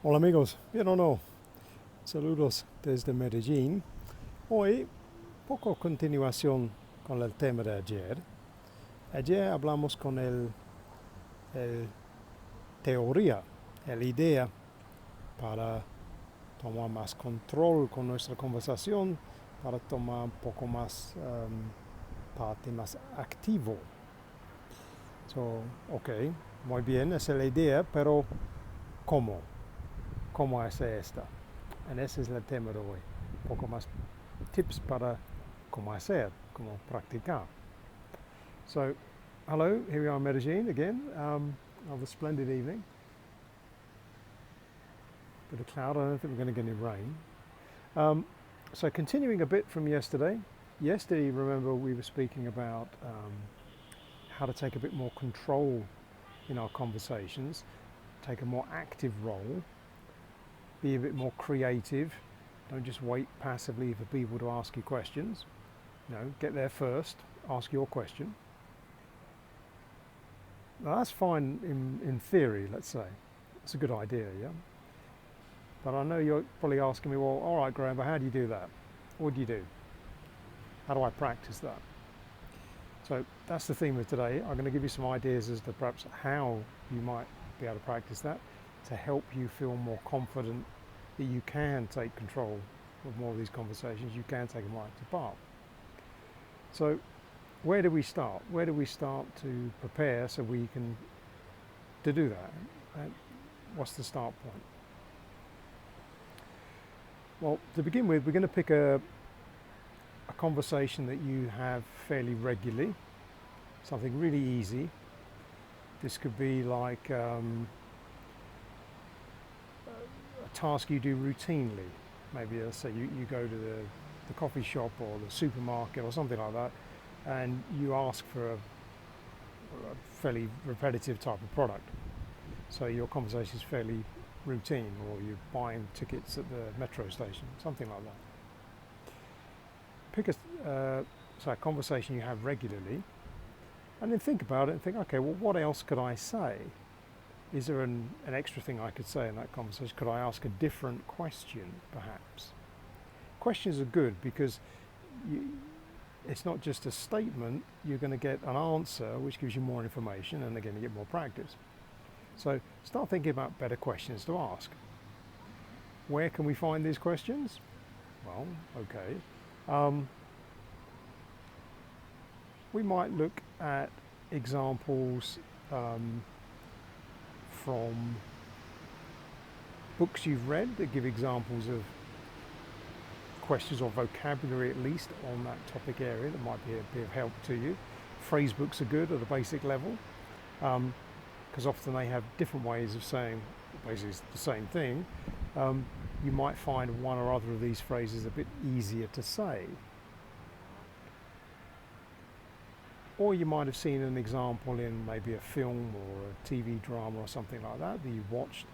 Hola amigos, bien o no, saludos desde Medellín. Hoy, poco continuación con el tema de ayer. Ayer hablamos con el teoría, la idea para tomar más control con nuestra conversación, para tomar un poco más parte más activo. So, ok, muy bien, esa es la idea, pero ¿cómo? ¿Cómo hacer esta? Y ese es el tema de hoy. Un poco más tips para cómo hacer, cómo practicar. So, hello, here we are in Medellin again. Another splendid evening. Bit of cloud, I don't think we're going to get any rain. So, continuing a bit from yesterday. Yesterday, remember, we were speaking about how to take a bit more control in our conversations, take a more active role, be a bit more creative. Don't just wait passively for people to ask you questions. Get there first, ask your question. Now that's fine in theory, let's say. It's a good idea, yeah? But I know you're probably asking me, well, all right, Graham, but how do you do that? What do you do? How do I practice that? So that's the theme of today. I'm going to give you some ideas as to perhaps how you might be able to practice that to help you feel more confident that you can take control of more of these conversations, you can take a more active part. So where do we start? Where do we start to prepare so we can to do that? What's the start point? Well, to begin with, we're going to pick a conversation that you have fairly regularly, something really easy. This could be like a task you do routinely. Maybe let's say you go to the coffee shop or the supermarket or something like that, and you ask for a fairly repetitive type of product. So your conversation is fairly routine, or you're buying tickets at the metro station, something like that. Pick a conversation you have regularly, and then think about it and think, okay, well, what else could I say? Is there an extra thing I could say in that conversation? Could I ask a different question, perhaps? Questions are good because it's not just a statement, you're going to get an answer which gives you more information, and again, you get more practice. So start thinking about better questions to ask. Where can we find these questions? Well, okay. We might look at examples from books you've read that give examples of questions or vocabulary at least on that topic area that might be a bit of help to you. Phrase books are good at a basic level because often they have different ways of saying basically the same thing. You might find one or other of these phrases a bit easier to say. Or you might have seen an example in maybe a film or a TV drama or something like that you watched,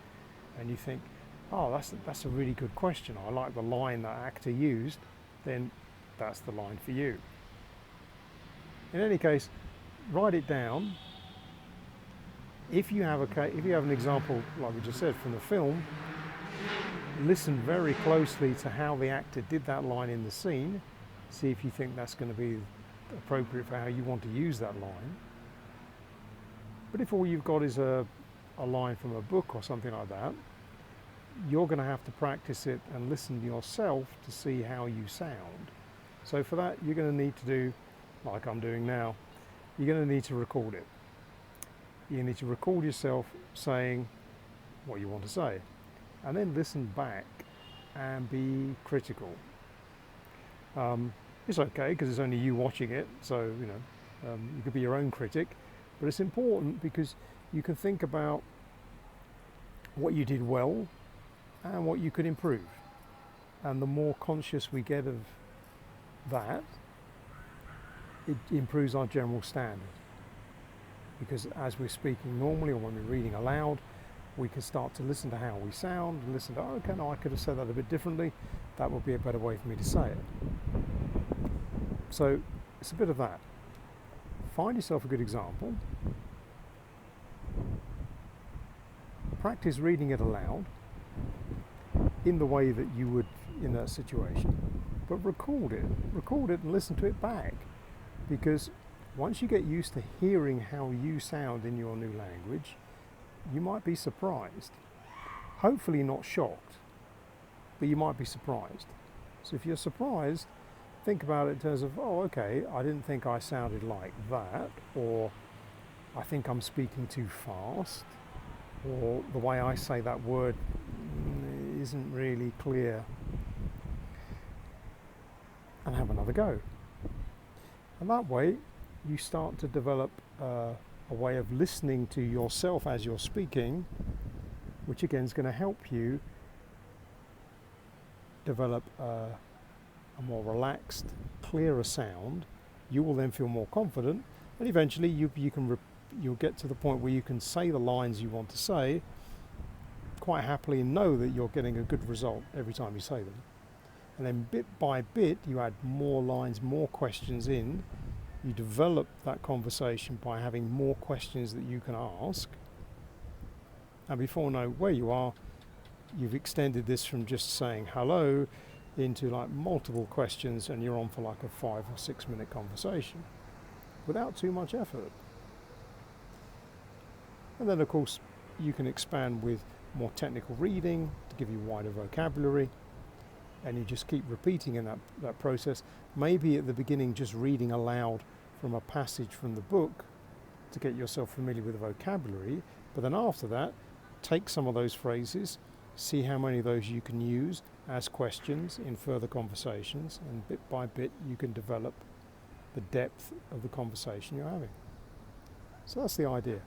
and you think, oh, that's a really good question. I like the line that actor used. Then that's the line for you. In any case, write it down. If you have an example like we just said from the film, listen very closely to how the actor did that line in the scene. See if you think that's going to be appropriate for how you want to use that line. But if all you've got is a line from a book or something like that, you're going to have to practice it and listen to yourself to see how you sound. So for that, you're going to need to do, like I'm doing now, you're going to need to record it. You need to record yourself saying what you want to say, and then listen back and be critical. It's okay because it's only you watching it, so you could be your own critic, but it's important because you can think about what you did well and what you could improve. And the more conscious we get of that, it improves our general standard. Because as we're speaking normally or when we're reading aloud, we can start to listen to how we sound and listen to, oh, okay, no, I could have said that a bit differently. That would be a better way for me to say it. So it's a bit of that. Find yourself a good example. Practice reading it aloud. in the way that you would in that situation. But record it and listen to it back, because once you get used to hearing how you sound in your new language, you might be surprised. Hopefully not shocked, but you might be surprised. So if you're surprised, think about it in terms of, oh, okay, I didn't think I sounded like that, or I think I'm speaking too fast, or the way I say that word isn't really clear, and have another go. And that way you start to develop a way of listening to yourself as you're speaking, which again is going to help you develop a more relaxed, clearer sound. You will then feel more confident, and eventually you'll get to the point where you can say the lines you want to say quite happily and know that you're getting a good result every time you say them. And then bit by bit you add more lines, more questions in. You develop that conversation by having more questions that you can ask, and before you know where you are, you've extended this from just saying hello into like multiple questions, and you're on for like a 5 or 6 minute conversation without too much effort. And then of course you can expand with more technical reading to give you wider vocabulary, and you just keep repeating in that process. Maybe at the beginning just reading aloud from a passage from the book to get yourself familiar with the vocabulary, but then after that take some of those phrases, see how many of those you can use as questions in further conversations, and bit by bit you can develop the depth of the conversation you're having. So that's the idea.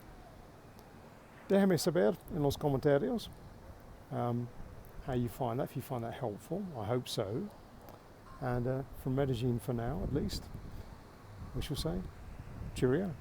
Déjame saber en los comentarios how you find that, if you find that helpful. I hope so. And from Medellin for now, at least, we shall say, cheerio.